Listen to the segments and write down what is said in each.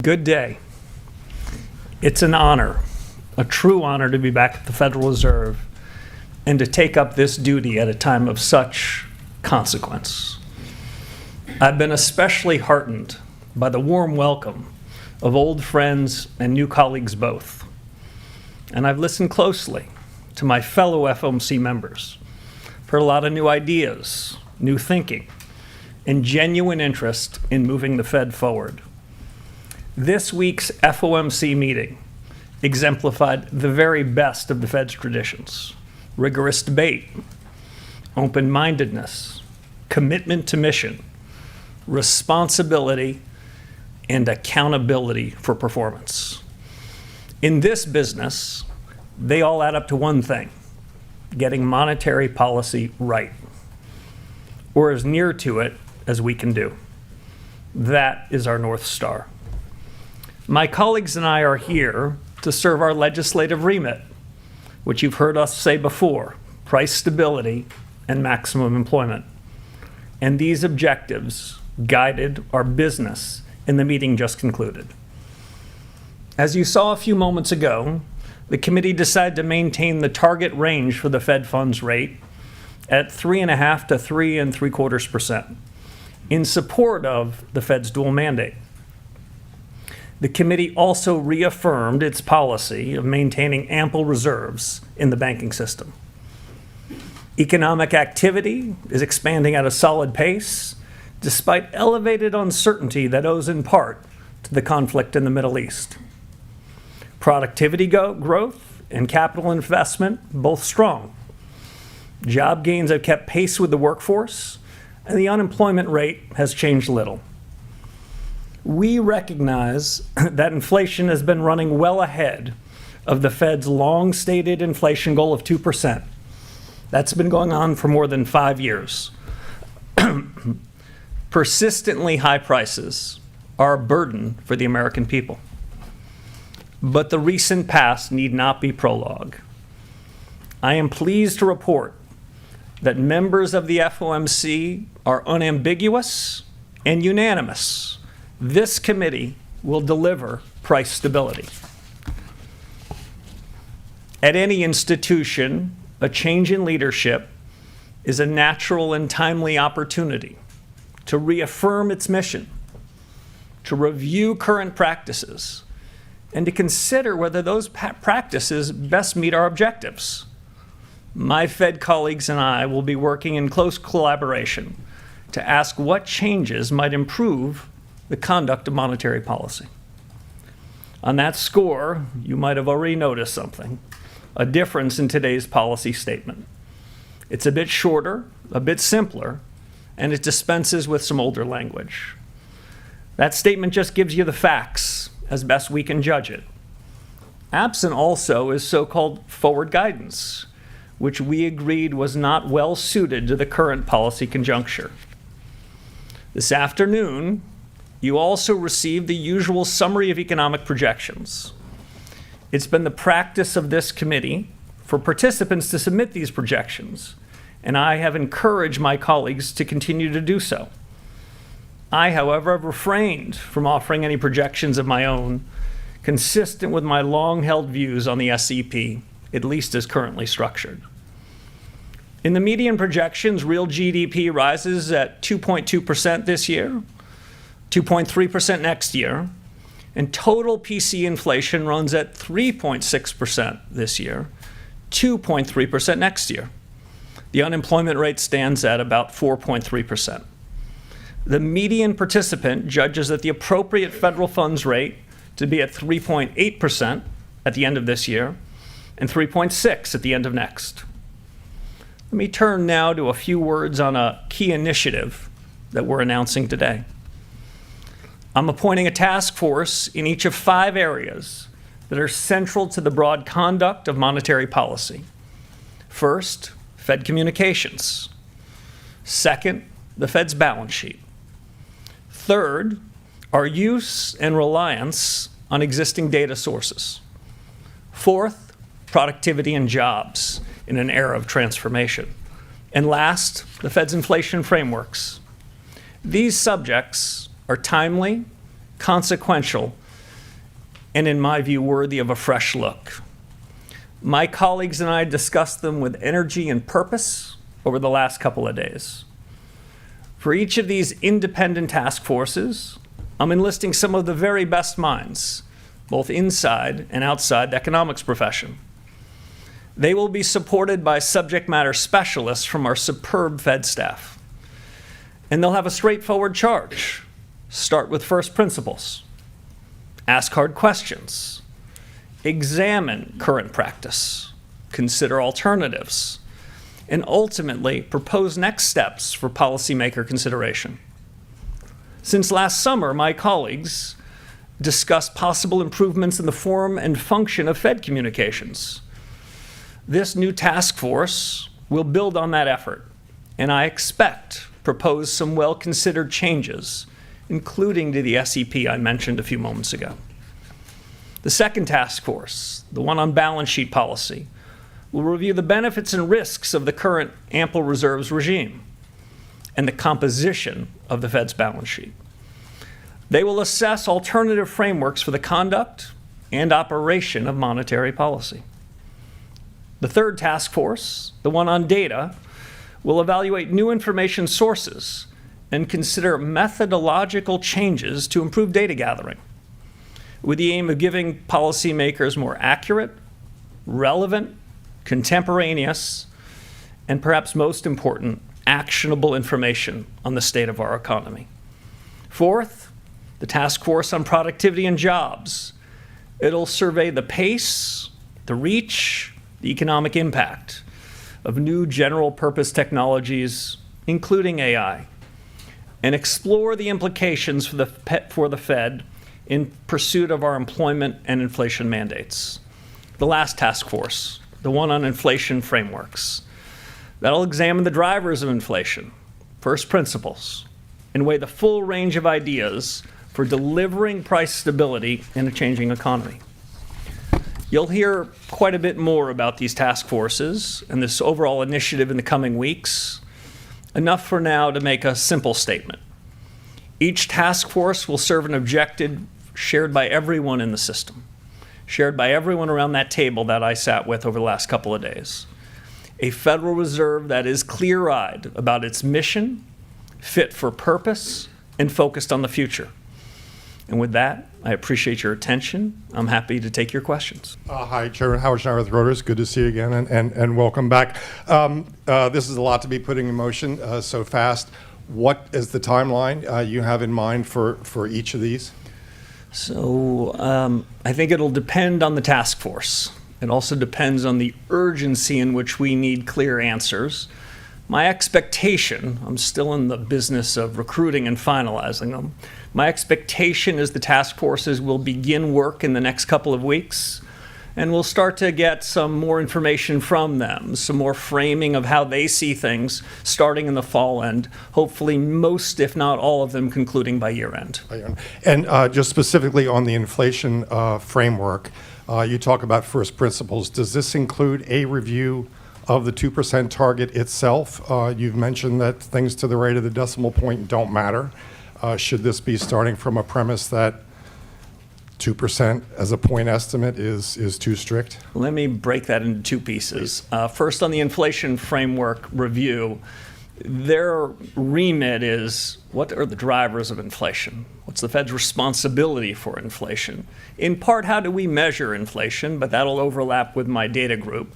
Good day. It's an honor, a true honor, to be back at the Federal Reserve and to take up this duty at a time of such consequence. I've been especially heartened by the warm welcome of old friends and new colleagues both. And I've listened closely to my fellow FOMC members, heard a lot of new ideas, new thinking, and genuine interest in moving the Fed forward. This week's FOMC meeting exemplified the very best of the Fed's traditions: rigorous debate, open-mindedness, commitment to mission, responsibility, and accountability for performance. In this business, they all add up to one thing: getting monetary policy right, or as near to it as we can do. That is our North Star. My colleagues and I are here to serve our legislative remit, which you've heard us say before: price stability and maximum employment. And these objectives guided our business in the meeting just concluded. As you saw a few moments ago, the committee decided to maintain the target range for the Fed funds rate at 3.5% to 3.75% in support of the Fed's dual mandate. The committee also reaffirmed its policy of maintaining ample reserves in the banking system. Economic activity is expanding at a solid pace, despite elevated uncertainty that owes in part to the conflict in the Middle East. Productivity growth and capital investment both strong. Job gains have kept pace with the workforce, and the unemployment rate has changed little. We recognize that inflation has been running well ahead of the Fed's long-stated inflation goal of 2%. That's been going on for more than 5 years. Persistently high prices are a burden for the American people. But the recent past need not be prologue. I am pleased to report that members of the FOMC are unambiguous and unanimous. This committee will deliver price stability. At any institution, a change in leadership is a natural and timely opportunity to reaffirm its mission, to review current practices, and to consider whether those practices best meet our objectives. My Fed colleagues and I will be working in close collaboration to ask what changes might improve the conduct of monetary policy. On that score, you might have already noticed something: a difference in today's policy statement. It's a bit shorter, a bit simpler, and it dispenses with some older language. That statement just gives you the facts as best we can judge it. Absent also is so-called forward guidance, which we agreed was not well suited to the current policy conjuncture. This afternoon, you also received the usual summary of economic projections. It's been the practice of this committee for participants to submit these projections, and I have encouraged my colleagues to continue to do so. I, however, have refrained from offering any projections of my own, consistent with my long-held views on the SEP, at least as currently structured. In the median projections, real GDP rises at 2.2% this year, 2.3% next year, and total PC inflation runs at 3.6% this year, 2.3% next year. The unemployment rate stands at about 4.3%. The median participant judges that the appropriate federal funds rate to be at 3.8% at the end of this year and 3.6% at the end of next. Let me turn now to a few words on a key initiative that we're announcing today. I'm appointing a task force in each of 5 areas that are central to the broad conduct of monetary policy. First, Fed communications. Second, the Fed's balance sheet. Third, our use and reliance on existing data sources. Fourth, productivity and jobs in an era of transformation. And last, the Fed's inflation frameworks. These subjects are timely, consequential, and in my view, worthy of a fresh look. My colleagues and I discussed them with energy and purpose over the last couple of days. For each of these independent task forces, I'm enlisting some of the very best minds, both inside and outside the economics profession. They will be supported by subject matter specialists from our superb Fed staff. And they'll have a straightforward charge. Start with first principles. Ask hard questions. Examine current practice. Consider alternatives. And ultimately, propose next steps for policymaker consideration. Since last summer, my colleagues discussed possible improvements in the form and function of Fed communications. This new task force will build on that effort, and I expect propose some well-considered changes, including to the SEP I mentioned a few moments ago. The second task force, the one on balance sheet policy, will review the benefits and risks of the current ample reserves regime and the composition of the Fed's balance sheet. They will assess alternative frameworks for the conduct and operation of monetary policy. The third task force, the one on data, will evaluate new information sources and consider methodological changes to improve data gathering, with the aim of giving policymakers more accurate, relevant, contemporaneous, and perhaps most important, actionable information on the state of our economy. Fourth, the task force on productivity and jobs. It'll survey the pace, the reach, the economic impact of new general purpose technologies, including AI, and explore the implications for the Fed in pursuit of our employment and inflation mandates. The last task force, the one on inflation frameworks, that'll examine the drivers of inflation, first principles, and weigh the full range of ideas for delivering price stability in a changing economy. You'll hear quite a bit more about these task forces and this overall initiative in the coming weeks. Enough for now to make a simple statement. Each task force will serve an objective shared by everyone in the system, shared by everyone around that table that I sat with over the last couple of days. A Federal Reserve that is clear-eyed about its mission, fit for purpose, and focused on the future. And with that, I appreciate your attention. I'm happy to take your questions. Hi, Chairman Howard Schneider with Reuters. Good to see you again, and welcome back. This is a lot to be putting in motion so fast. What is the timeline you have in mind for each of these? So I think it'll depend on the task force. It also depends on the urgency in which we need clear answers. My expectation, I'm still in the business of recruiting and finalizing them. My expectation is the task forces will begin work in the next couple of weeks, and we'll start to get some more information from them, some more framing of how they see things starting in the fall, and hopefully most, if not all of them, concluding by year end. And just specifically on the inflation framework, you talk about first principles. Does this include a review of the 2% target itself? You've mentioned that things to the right of the decimal point don't matter. Should this be starting from a premise that 2% as a point estimate is too strict? Let me break that into two pieces. First, on the inflation framework review, their remit is, what are the drivers of inflation? What's the Fed's responsibility for inflation? In part, how do we measure inflation? But that'll overlap with my data group.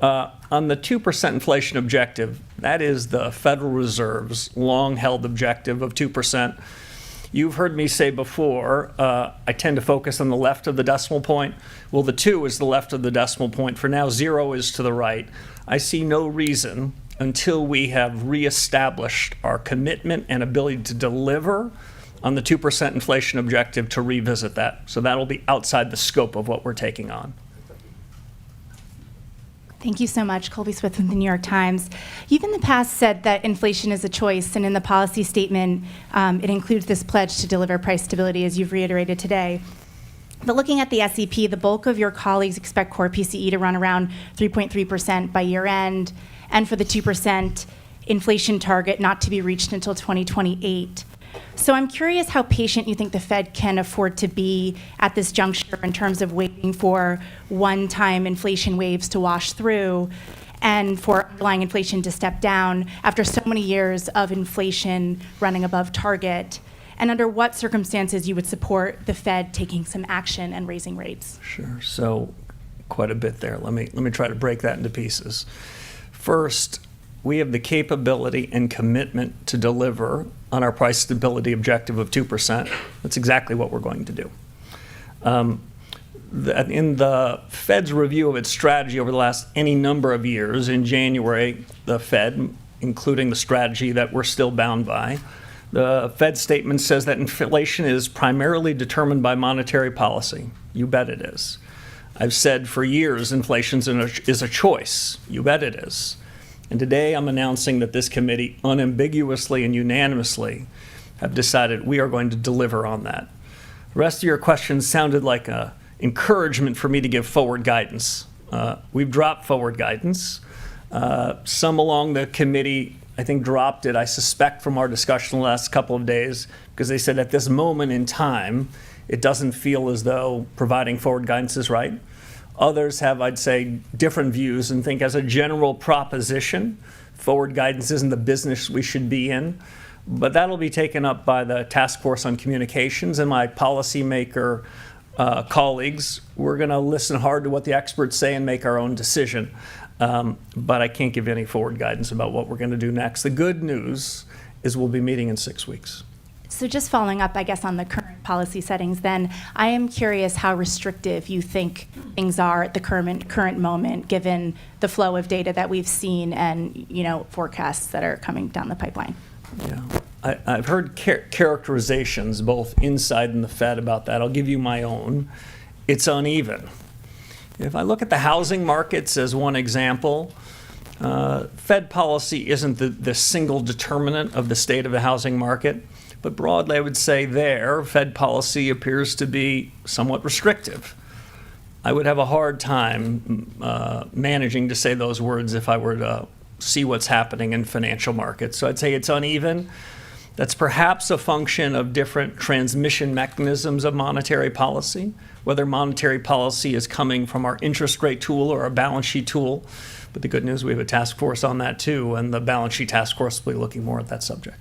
On the 2% inflation objective, that is the Federal Reserve's long-held objective of 2%. You've heard me say before, I tend to focus on the left of the decimal point. Well, the 2 is the left of the decimal point. For now, 0 is to the right. I see no reason until we have reestablished our commitment and ability to deliver on the 2% inflation objective to revisit that. So that'll be outside the scope of what we're taking on. Thank you so much. Colby Smith with the New York Times. You've in the past said that inflation is a choice, and in the policy statement, it includes this pledge to deliver price stability, as you've reiterated today. But looking at the SEP, the bulk of your colleagues expect core PCE to run around 3.3% by year end, and for the 2% inflation target not to be reached until 2028. So I'm curious how patient you think the Fed can afford to be at this juncture in terms of waiting for one-time inflation waves to wash through and for underlying inflation to step down after so many years of inflation running above target, and under what circumstances you would support the Fed taking some action and raising rates. Sure. So quite a bit there. Let me try to break that into pieces. First, we have the capability and commitment to deliver on our price stability objective of 2%. That's exactly what we're going to do. In the Fed's review of its strategy over the last any number of years, in January, the Fed, including the strategy that we're still bound by, the Fed statement says that inflation is primarily determined by monetary policy. You bet it is. I've said for years inflation is a choice. You bet it is. And today I'm announcing that this committee unambiguously and unanimously have decided we are going to deliver on that. The rest of your questions sounded like an encouragement for me to give forward guidance. We've dropped forward guidance. Some along the committee, I think, dropped it, I suspect, from our discussion the last couple of days, because they said at this moment in time, it doesn't feel as though providing forward guidance is right. Others have, I'd say, different views and think as a general proposition, forward guidance isn't the business we should be in. But that'll be taken up by the Task Force on Communications and my policymaker colleagues. We're going to listen hard to what the experts say and make our own decision. But I can't give any forward guidance about what we're going to do next. The good news is we'll be meeting in 6 weeks. So just following up, I guess, on the current policy settings, then, I am curious how restrictive you think things are at the current moment, given the flow of data that we've seen and, forecasts that are coming down the pipeline. Yeah, I've heard characterizations both inside and the Fed about that. I'll give you my own. It's uneven. If I look at the housing markets as one example, Fed policy isn't the single determinant of the state of the housing market. But broadly, I would say there, Fed policy appears to be somewhat restrictive. I would have a hard time managing to say those words if I were to see what's happening in financial markets. So I'd say it's uneven. That's perhaps a function of different transmission mechanisms of monetary policy, whether monetary policy is coming from our interest rate tool or our balance sheet tool. But the good news, we have a task force on that too, and the balance sheet task force will be looking more at that subject.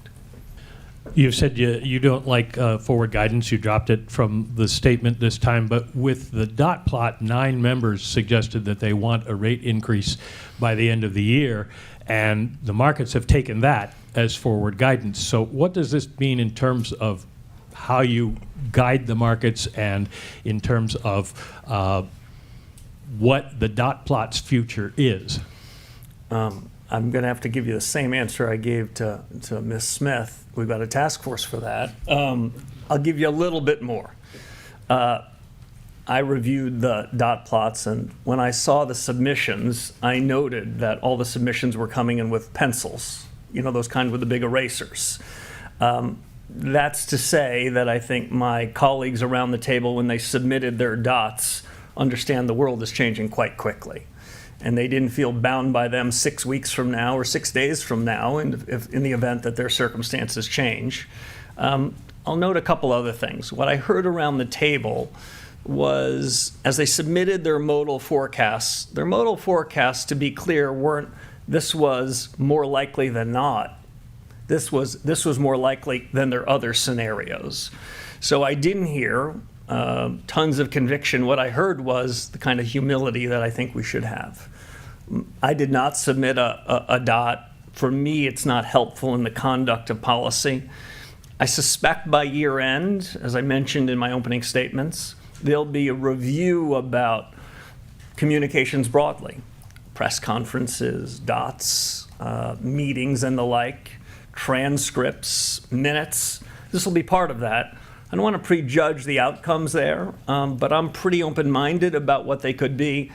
You've said you don't like forward guidance. You dropped it from the statement this time. But with the dot plot, 9 members suggested that they want a rate increase by the end of the year. And the markets have taken that as forward guidance. So what does this mean in terms of how you guide the markets and in terms of what the dot plot's future is? I'm going to have to give you the same answer I gave to Ms. Smith. We've got a task force for that. I'll give you a little bit more. I reviewed the dot plots, and when I saw the submissions, I noted that all the submissions were coming in with pencils, those kind with the big erasers. That's to say that I think my colleagues around the table, when they submitted their dots, understand the world is changing quite quickly. And they didn't feel bound by them 6 weeks from now or 6 days from now in the event that their circumstances change. I'll note a couple other things. What I heard around the table was, as they submitted their modal forecasts, to be clear, weren't this was more likely than not. This was more likely than their other scenarios. So I didn't hear tons of conviction. What I heard was the kind of humility that I think we should have. I did not submit a dot. For me, it's not helpful in the conduct of policy. I suspect by year end, as I mentioned in my opening statements, there'll be a review about communications broadly, press conferences, dots, meetings and the like, transcripts, minutes. This will be part of that. I don't want to prejudge the outcomes there, but I'm pretty open-minded about what they could be.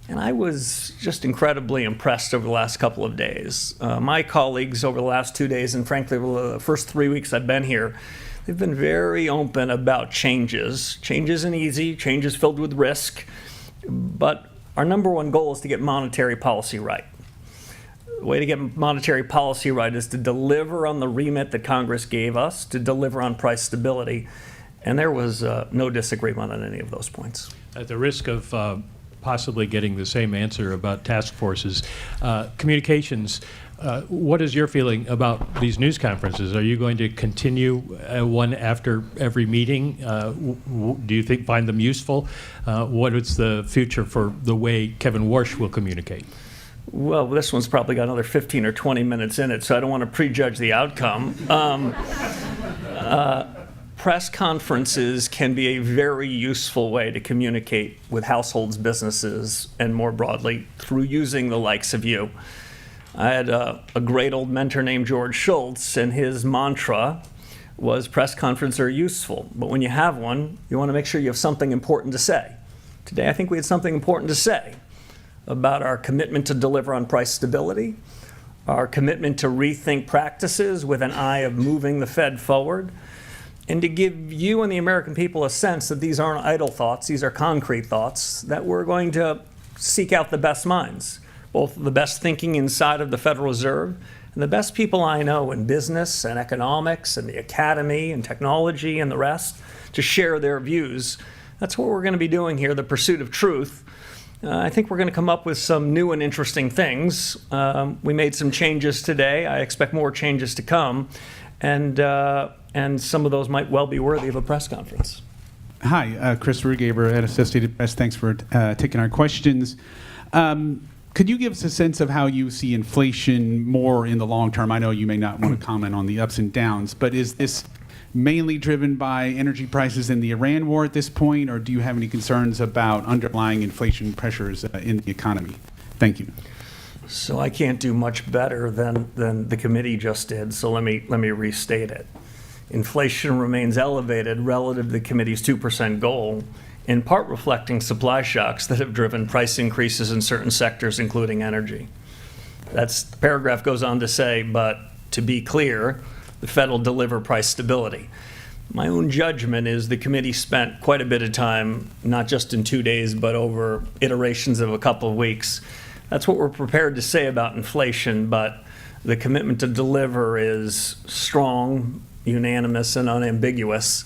And I was just incredibly impressed over the last couple of days. My colleagues over the last 2 days, and frankly, over the first 3 weeks I've been here, they've been very open about changes. Change isn't easy, change is filled with risk, but our number one goal is to get monetary policy right. The way to get monetary policy right is to deliver on the remit that Congress gave us, to deliver on price stability. And there was no disagreement on any of those points. At the risk of possibly getting the same answer about task forces, communications, what is your feeling about these news conferences? Are you going to continue one after every meeting? Do you find them useful? What is the future for the way Kevin Warsh will communicate? Well, this one's probably got another 15 or 20 minutes in it, so I don't want to prejudge the outcome. Press conferences can be a very useful way to communicate with households, businesses, and more broadly, through using the likes of you. I had a great old mentor named George Schultz, and his mantra was press conferences are useful, but when you have one, you want to make sure you have something important to say. Today, I think we had something important to say about our commitment to deliver on price stability, our commitment to rethink practices with an eye of moving the Fed forward, and to give you and the American people a sense that these aren't idle thoughts, these are concrete thoughts, that we're going to seek out the best minds, both the best thinking inside of the Federal Reserve and the best people I know in business and economics and the academy and technology and the rest, to share their views. That's what we're going to be doing here, the pursuit of truth. I think we're going to come up with some new and interesting things. We made some changes today. I expect more changes to come. And some of those might well be worthy of a press conference. Hi, Chris Rugaber at Associated Press. Thanks for taking our questions. Could you give us a sense of how you see inflation more in the long term? I know you may not want to comment on the ups and downs, but is this mainly driven by energy prices in the Iran war at this point, or do you have any concerns about underlying inflation pressures in the economy? Thank you. So I can't do much better than the committee just did, so let me restate it. Inflation remains elevated relative to the committee's 2% goal, in part reflecting supply shocks that have driven price increases in certain sectors, including energy. The paragraph goes on to say, but to be clear, the Fed will deliver price stability. My own judgment is the committee spent quite a bit of time, not just in 2 days, but over iterations of a couple of weeks. That's what we're prepared to say about inflation, but the commitment to deliver is strong, unanimous, and unambiguous.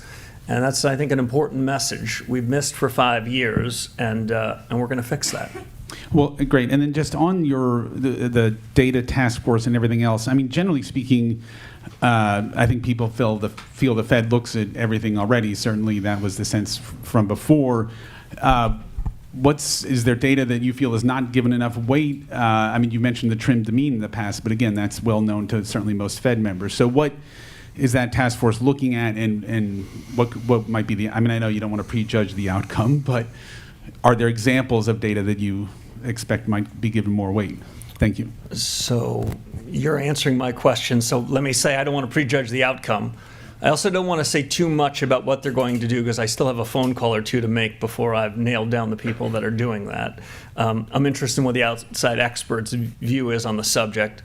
And that's, I think, an important message. We've missed for 5 years, and we're going to fix that. Well, great. And then just on the data task force and everything else, I mean, generally speaking, I think people feel the Fed looks at everything already. Certainly that was the sense from before. Is there data that you feel is not given enough weight? I mean, you mentioned the trim to mean in the past, but again, that's well known to certainly most Fed members. So what is that task force looking at, and what might be I mean, I know you don't want to prejudge the outcome, but are there examples of data that you expect might be given more weight? Thank you. So you're answering my question, so let me say I don't want to prejudge the outcome. I also don't want to say too much about what they're going to do because I still have a phone call or two to make before I've nailed down the people that are doing that. I'm interested in what the outside experts' view is on the subject.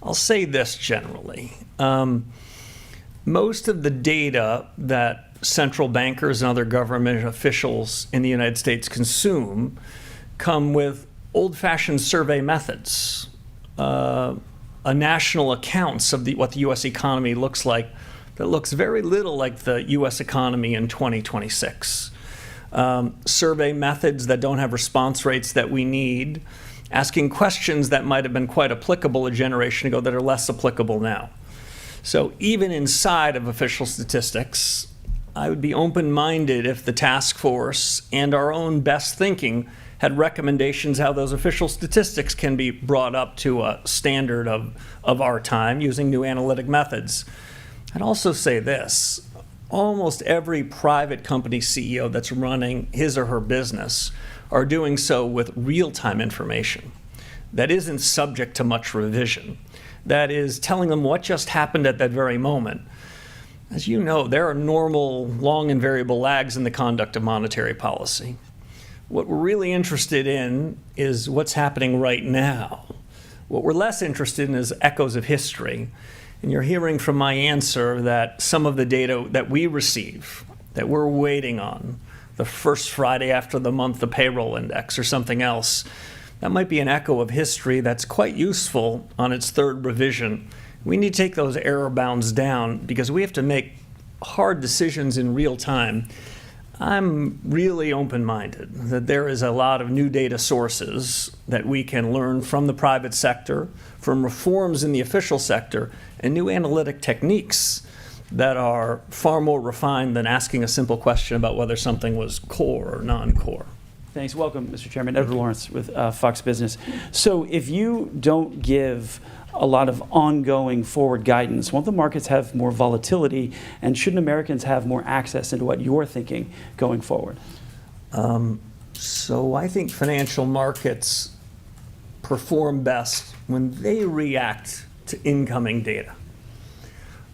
I'll say this generally. Most of the data that central bankers and other government officials in the United States consume come with old-fashioned survey methods, a national accounts of what the U.S. economy looks like that looks very little like the U.S. economy in 2026. Survey methods that don't have response rates that we need, asking questions that might have been quite applicable a generation ago that are less applicable now. So even inside of official statistics, I would be open-minded if the task force and our own best thinking had recommendations how those official statistics can be brought up to a standard of our time using new analytic methods. I'd also say this, almost every private company CEO that's running his or her business are doing so with real-time information that isn't subject to much revision, that is telling them what just happened at that very moment. As you know, there are normal, long and variable lags in the conduct of monetary policy. What we're really interested in is what's happening right now. What we're less interested in is echoes of history. And you're hearing from my answer that some of the data that we receive, that we're waiting on, the first Friday after the month, the payroll index or something else, that might be an echo of history that's quite useful on its third revision. We need to take those error bounds down because we have to make hard decisions in real time. I'm really open-minded that there is a lot of new data sources that we can learn from the private sector, from reforms in the official sector, and new analytic techniques that are far more refined than asking a simple question about whether something was core or non-core. Thanks. Welcome, Mr. Chairman. Edward Lawrence with Fox Business. So if you don't give a lot of ongoing forward guidance, won't the markets have more volatility, and shouldn't Americans have more access into what you're thinking going forward? So I think financial markets perform best when they react to incoming data.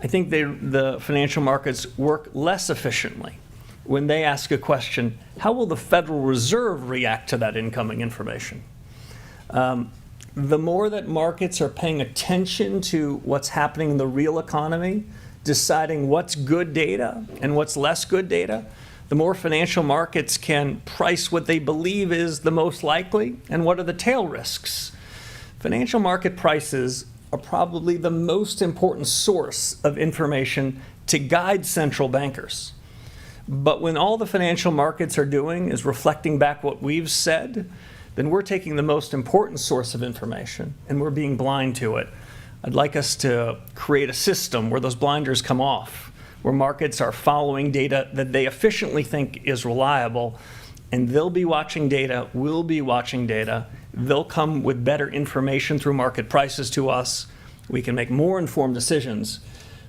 I think the financial markets work less efficiently when they ask a question, how will the Federal Reserve react to that incoming information? The more that markets are paying attention to what's happening in the real economy, deciding what's good data and what's less good data, the more financial markets can price what they believe is the most likely and what are the tail risks. Financial market prices are probably the most important source of information to guide central bankers. But when all the financial markets are doing is reflecting back what we've said, then we're taking the most important source of information and we're being blind to it. I'd like us to create a system where those blinders come off, where markets are following data that they efficiently think is reliable, and they'll be watching data, we'll be watching data, they'll come with better information through market prices to us, we can make more informed decisions,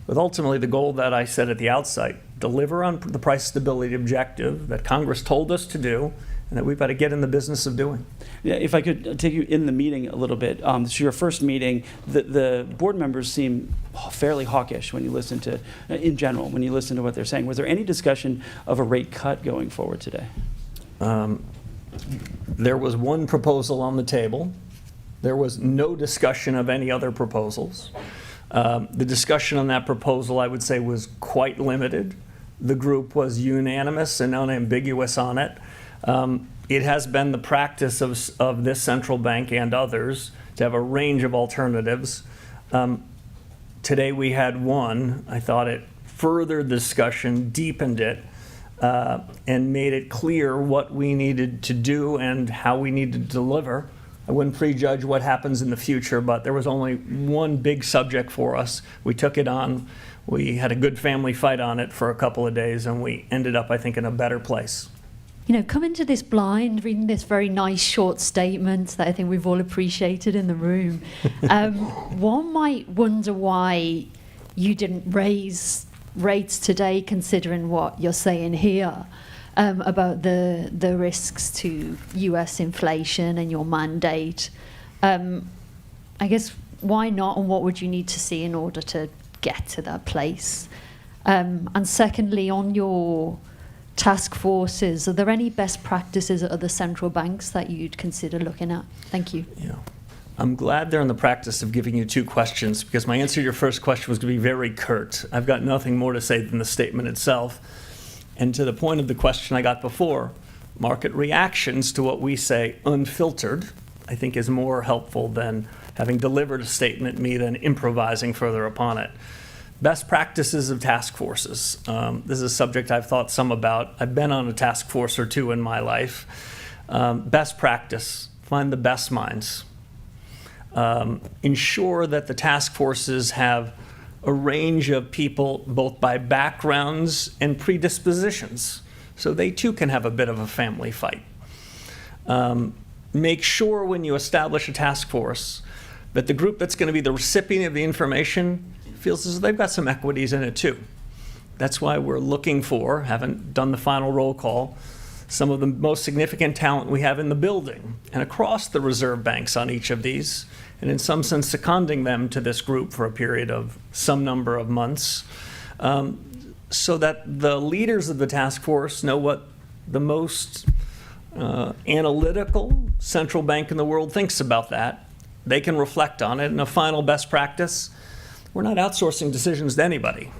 with ultimately the goal that I said at the outset, deliver on the price stability objective that Congress told us to do, and that we've got to get in the business of doing. Yeah, if I could take you in the meeting a little bit. This is your first meeting. The board members seem fairly hawkish when you listen to, in general, when you listen to what they're saying. Was there any discussion of a rate cut going forward today? There was one proposal on the table. There was no discussion of any other proposals. The discussion on that proposal, I would say, was quite limited. The group was unanimous and unambiguous on it. It has been the practice of this central bank and others to have a range of alternatives. Today we had one. I thought it furthered the discussion, deepened it, and made it clear what we needed to do and how we needed to deliver. I wouldn't prejudge what happens in the future, but there was only one big subject for us. We took it on. We had a good family fight on it for a couple of days, and we ended up, I think, in a better place. You know, coming to this blind, reading this very nice short statement that I think we've all appreciated in the room, one might wonder why you didn't raise rates today, considering what you're saying here about the risks to US inflation and your mandate. I guess, why not, and what would you need to see in order to get to that place? And secondly, on your task forces, are there any best practices at other central banks that you'd consider looking at? Thank you. Yeah. I'm glad they're in the practice of giving you two questions, because my answer to your first question was going to be very curt. I've got nothing more to say than the statement itself. And to the point of the question I got before, market reactions to what we say unfiltered, I think is more helpful than having delivered a statement, me then improvising further upon it. Best practices of task forces. This is a subject I've thought some about. I've been on a task force or two in my life. Best practice, find the best minds. Ensure that the task forces have a range of people, both by backgrounds and predispositions, so they too can have a bit of a family fight. Make sure when you establish a task force that the group that's going to be the recipient of the information feels as though they've got some equities in it too. That's why we're looking for, haven't done the final roll call, some of the most significant talent we have in the building and across the reserve banks on each of these, and in some sense seconding them to this group for a period of some number of months, so that the leaders of the task force know what the most analytical central bank in the world thinks about that. They can reflect on it. And a final best practice, we're not outsourcing decisions to anybody.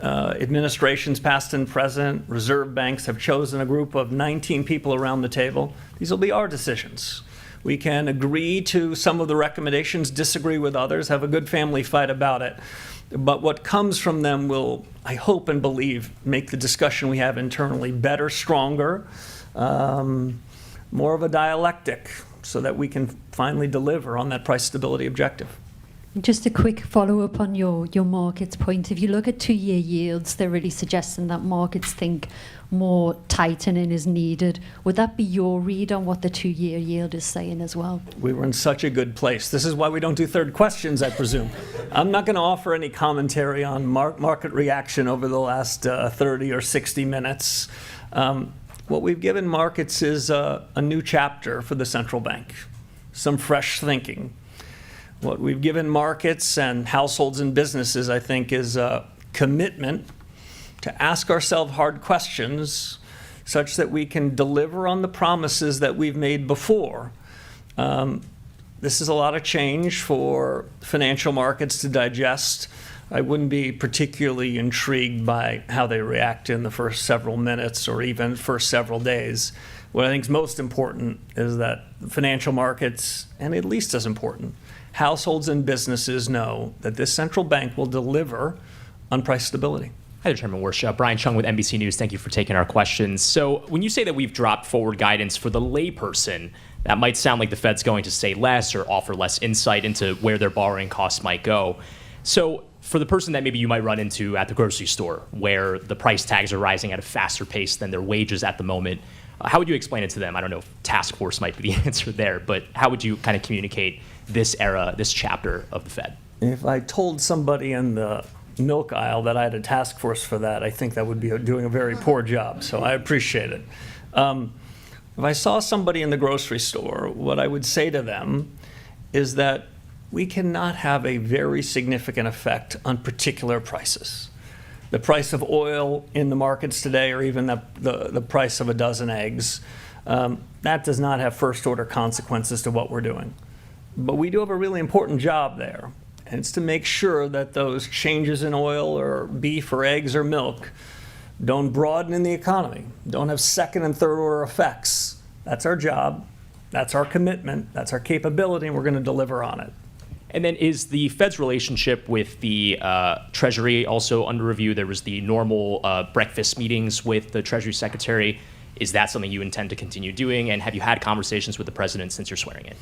administrations past and present, reserve banks have chosen a group of 19 people around the table. These will be our decisions. We can agree to some of the recommendations, disagree with others, have a good family fight about it. But what comes from them will, I hope and believe, make the discussion we have internally better, stronger, more of a dialectic, so that we can finally deliver on that price stability objective. Just a quick follow-up on your markets point. If you look at 2-year yields, they're really suggesting that markets think more tightening is needed. Would that be your read on what the 2-year yield is saying as well? We were in such a good place. This is why we don't do third questions, I presume. I'm not going to offer any commentary on market reaction over the last 30 or 60 minutes. What we've given markets is a new chapter for the central bank, some fresh thinking. What we've given markets and households and businesses, I think, is a commitment to ask ourselves hard questions such that we can deliver on the promises that we've made before. This is a lot of change for financial markets to digest. I wouldn't be particularly intrigued by how they react in the first several minutes or even first several days. What I think is most important is that financial markets, and at least as important, households and businesses know that this central bank will deliver on price stability. Hi there, Chairman Warsh. Brian Chung with NBC News. Thank you for taking our questions. So when you say that we've dropped forward guidance for the layperson, that might sound like the Fed's going to say less or offer less insight into where their borrowing costs might go. So for the person that maybe you might run into at the grocery store, where the price tags are rising at a faster pace than their wages at the moment, how would you explain it to them? I don't know if task force might be the answer there, but how would you kind of communicate this era, this chapter of the Fed? If I told somebody in the milk aisle that I had a task force for that, I think that would be doing a very poor job, so I appreciate it. If I saw somebody in the grocery store, what I would say to them is that we cannot have a very significant effect on particular prices. The price of oil in the markets today, or even the price of a dozen eggs, that does not have first-order consequences to what we're doing. But we do have a really important job there, and it's to make sure that those changes in oil or beef or eggs or milk don't broaden in the economy, don't have second and third order effects. That's our job, that's our commitment, that's our capability, and we're going to deliver on it. And then is the Fed's relationship with the Treasury also under review? There was the normal breakfast meetings with the Treasury Secretary. Is that something you intend to continue doing? And have you had conversations with the President since you're swearing in?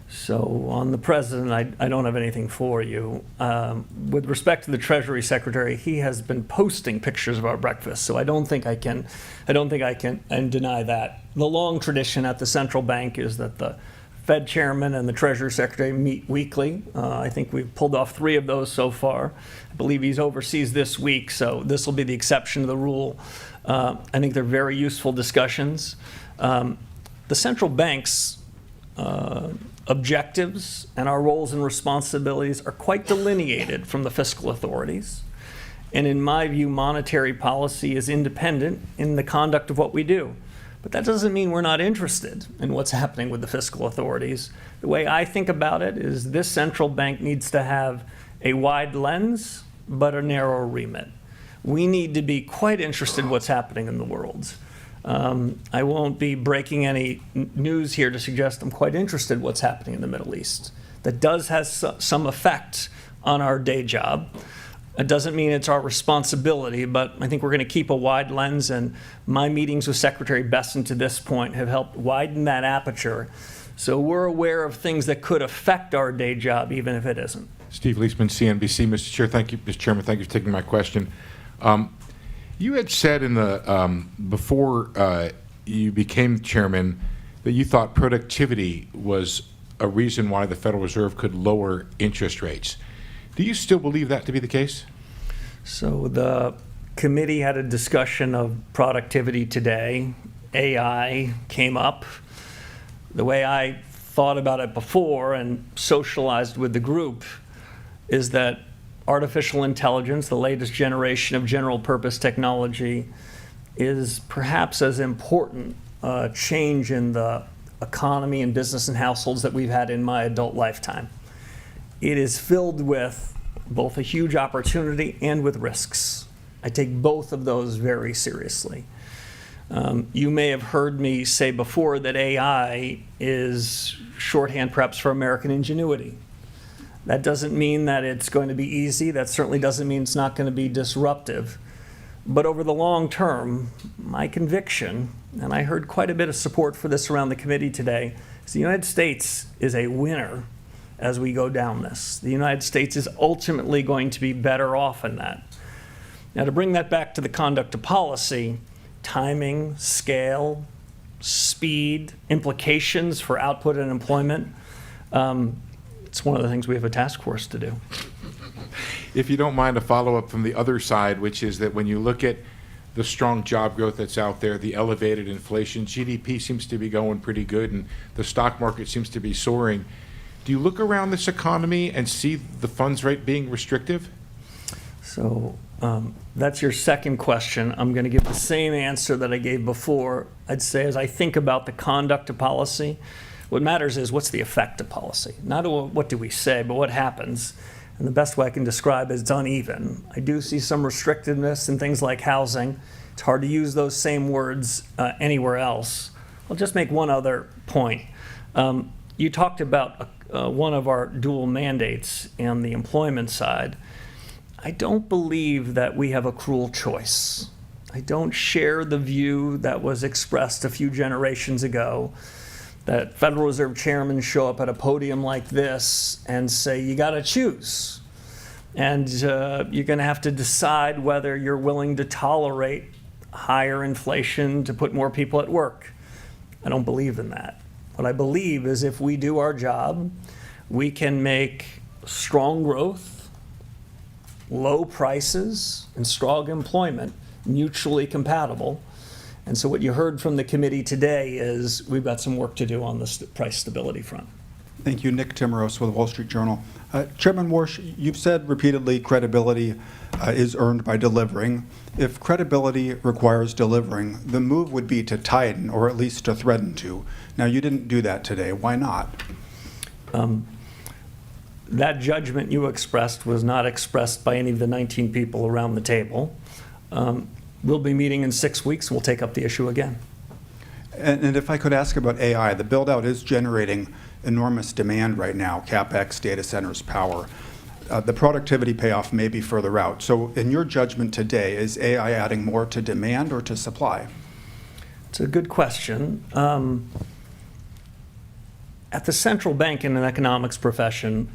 So on the President, I don't have anything for you. With respect to the Treasury Secretary, he has been posting pictures of our breakfast, so I don't think I can deny that. The long tradition at the central bank is that the Fed chairman and the Treasury Secretary meet weekly. I think we've pulled off 3 of those so far. I believe he's overseas this week, so this will be the exception to the rule. I think they're very useful discussions. The central bank's objectives and our roles and responsibilities are quite delineated from the fiscal authorities. And in my view, monetary policy is independent in the conduct of what we do. But that doesn't mean we're not interested in what's happening with the fiscal authorities. The way I think about it is this central bank needs to have a wide lens, but a narrow remit. We need to be quite interested in what's happening in the world. I won't be breaking any news here to suggest I'm quite interested in what's happening in the Middle East. That does have some effect on our day job. It doesn't mean it's our responsibility, but I think we're going to keep a wide lens, and my meetings with Secretary Besson to this point have helped widen that aperture. So we're aware of things that could affect our day job, even if it isn't. Steve Leisman, CNBC. Mr. Chair, thank you, Mr. Chairman, thank you for taking my question. You had said in the before you became chairman that you thought productivity was a reason why the Federal Reserve could lower interest rates. Do you still believe that to be the case? So the committee had a discussion of productivity today. AI came up. The way I thought about it before and socialized with the group is that artificial intelligence, the latest generation of general purpose technology, is perhaps as important a change in the economy and business and households that we've had in my adult lifetime. It is filled with both a huge opportunity and with risks. I take both of those very seriously. You may have heard me say before that AI is shorthand perhaps for American ingenuity. That doesn't mean that it's going to be easy. That certainly doesn't mean it's not going to be disruptive. But over the long term, my conviction, and I heard quite a bit of support for this around the committee today, is the United States is a winner as we go down this. The United States is ultimately going to be better off in that. Now, to bring that back to the conduct of policy, timing, scale, speed, implications for output and employment, it's one of the things we have a task force to do. If you don't mind, a follow-up from the other side, which is that when you look at the strong job growth that's out there, the elevated inflation, GDP seems to be going pretty good, and the stock market seems to be soaring. Do you look around this economy and see the funds rate being restrictive? So that's your second question. I'm going to give the same answer that I gave before. I'd say as I think about the conduct of policy, what matters is what's the effect of policy. Not what do we say, but what happens. And the best way I can describe it is it's uneven. I do see some restrictiveness in things like housing. It's hard to use those same words anywhere else. I'll just make one other point. You talked about one of our dual mandates on the employment side. I don't believe that we have a cruel choice. I don't share the view that was expressed a few generations ago that Federal Reserve chairmen show up at a podium like this and say, you got to choose. And you're going to have to decide whether you're willing to tolerate higher inflation to put more people at work. I don't believe in that. What I believe is if we do our job, we can make strong growth, low prices, and strong employment mutually compatible. And so what you heard from the committee today is we've got some work to do on the price stability front. Thank you. Nick Timmeros with the Wall Street Journal. Chairman Warsh, you've said repeatedly credibility is earned by delivering. If credibility requires delivering, the move would be to tighten or at least to threaten to. Now, you didn't do that today. Why not? That judgment you expressed was not expressed by any of the 19 people around the table. We'll be meeting in 6 weeks. We'll take up the issue again. And if I could ask about AI, the build-out is generating enormous demand right now, CapEx, data centers, power. The productivity payoff may be further out. So in your judgment today, is AI adding more to demand or to supply? It's a good question. At the central bank in an economics profession,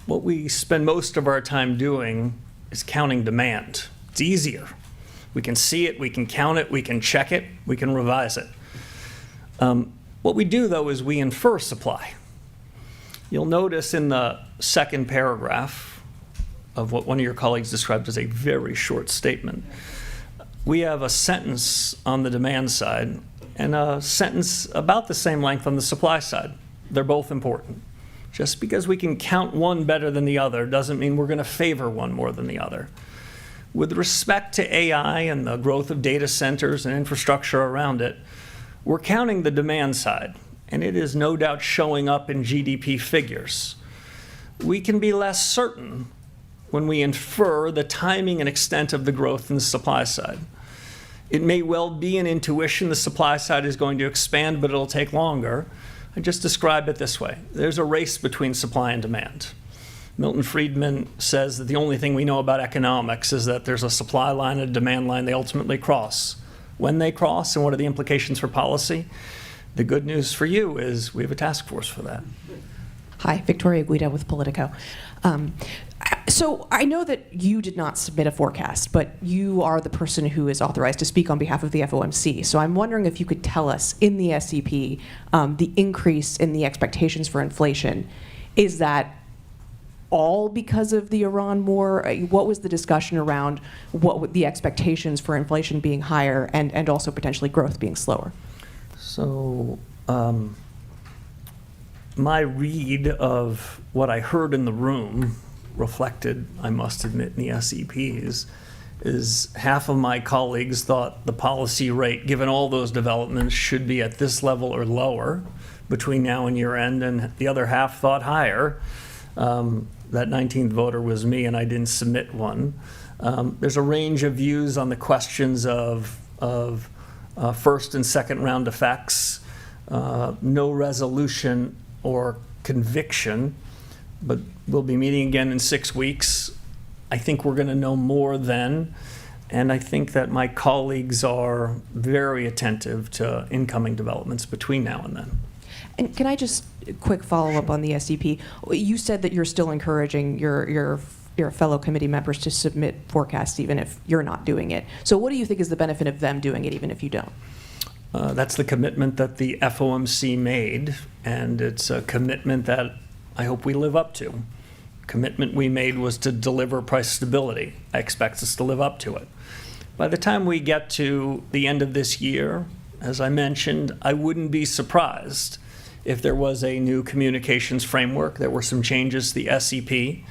what we spend most of our time doing is counting demand. It's easier. We can see it, we can count it, we can check it, we can revise it. What we do, though, is we infer supply. You'll notice in the second paragraph of what one of your colleagues described as a very short statement, we have a sentence on the demand side and a sentence about the same length on the supply side. They're both important. Just because we can count one better than the other doesn't mean we're going to favor one more than the other. With respect to AI and the growth of data centers and infrastructure around it, we're counting the demand side, and it is no doubt showing up in GDP figures. We can be less certain when we infer the timing and extent of the growth in the supply side. It may well be an intuition the supply side is going to expand, but it'll take longer. I just describe it this way. There's a race between supply and demand. Milton Friedman says that the only thing we know about economics is that there's a supply line and a demand line they ultimately cross. When they cross and what are the implications for policy? The good news for you is we have a task force for that. Hi, Victoria Guida with Politico. So I know that you did not submit a forecast, but you are the person who is authorized to speak on behalf of the FOMC. So I'm wondering if you could tell us in the SEP, the increase in the expectations for inflation, is that all because of the Iran war? What was the discussion around what the expectations for inflation being higher and also potentially growth being slower? So my read of what I heard in the room reflected, I must admit, in the SEPs, is half of my colleagues thought the policy rate, given all those developments, should be at this level or lower between now and year end, and the other half thought higher. That 19th voter was me, and I didn't submit one. There's a range of views on the questions of first and second round effects, no resolution or conviction, but we'll be meeting again in 6 weeks. I think we're going to know more then, and I think that my colleagues are very attentive to incoming developments between now and then. And can I just quick follow-up on the SEP? You said that you're still encouraging your fellow committee members to submit forecasts even if you're not doing it. So what do you think is the benefit of them doing it even if you don't? That's the commitment that the FOMC made, and it's a commitment that I hope we live up to. Commitment we made was to deliver price stability. I expect us to live up to it. By the time we get to the end of this year, as I mentioned, I wouldn't be surprised if there was a new communications framework. There were some changes to the SEP.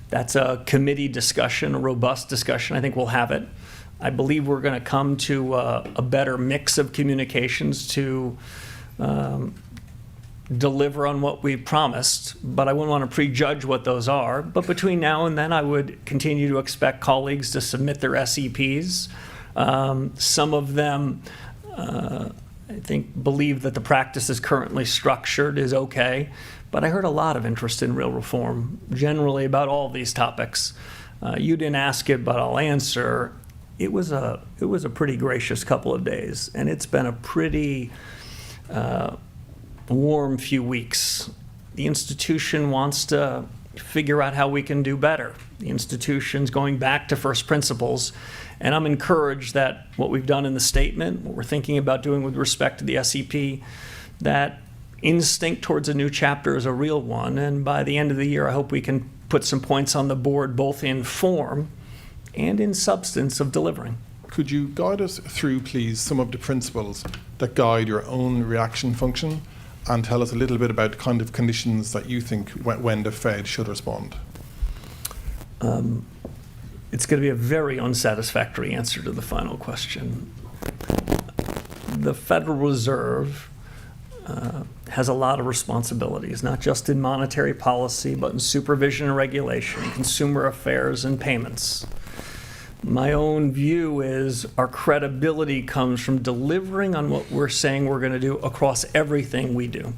That's a committee discussion, a robust discussion. I think we'll have it. I believe we're going to come to a better mix of communications to deliver on what we promised, but I wouldn't want to prejudge what those are. But between now and then, I would continue to expect colleagues to submit their SEPs. Some of them, I think, believe that the practice is currently structured is okay, but I heard a lot of interest in real reform, generally about all these topics. You didn't ask it, but I'll answer. It was a pretty gracious couple of days, and it's been a pretty warm few weeks. The institution wants to figure out how we can do better. The institution's going back to first principles, and I'm encouraged that what we've done in the statement, what we're thinking about doing with respect to the SEP, that instinct towards a new chapter is a real one, and by the end of the year, I hope we can put some points on the board, both in form and in substance of delivering. Could you guide us through, please, some of the principles that guide your own reaction function, and tell us a little bit about the kind of conditions that you think when the Fed should respond? It's going to be a very unsatisfactory answer to the final question. The Federal Reserve has a lot of responsibilities, not just in monetary policy, but in supervision and regulation, consumer affairs and payments. My own view is our credibility comes from delivering on what we're saying we're going to do across everything we do.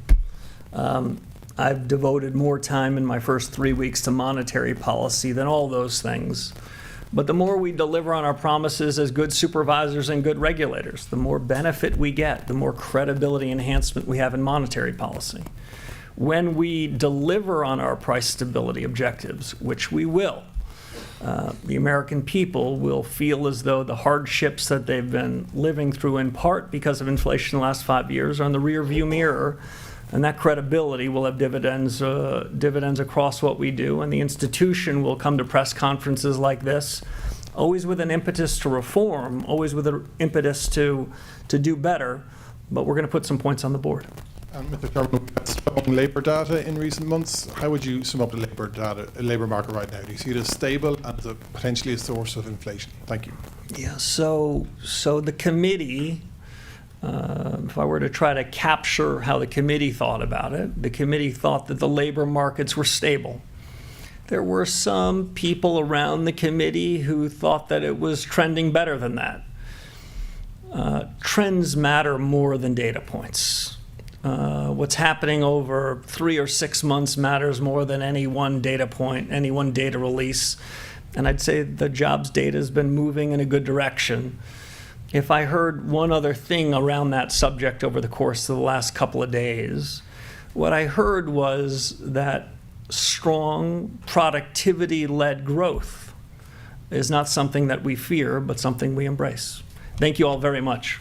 I've devoted more time in my first 3 weeks to monetary policy than all those things. But the more we deliver on our promises as good supervisors and good regulators, the more benefit we get, the more credibility enhancement we have in monetary policy. When we deliver on our price stability objectives, which we will, the American people will feel as though the hardships that they've been living through, in part because of inflation in the last 5 years, are in the rearview mirror, and that credibility will have dividends across what we do, and the institution will come to press conferences like this, always with an impetus to reform, always with an impetus to do better, but we're going to put some points on the board. And Mr. Chairman, we've had strong labour data in recent months. How would you sum up the labour market right now? Do you see it as stable and as potentially a source of inflation? Thank you. Yeah, so the committee, if I were to try to capture how the committee thought about it, the committee thought that the labor markets were stable. There were some people around the committee who thought that it was trending better than that. Trends matter more than data points. What's happening over 3 or 6 months matters more than any one data point, any one data release. And I'd say the jobs data has been moving in a good direction. If I heard one other thing around that subject over the course of the last couple of days, what I heard was that strong productivity-led growth is not something that we fear, but something we embrace. Thank you all very much.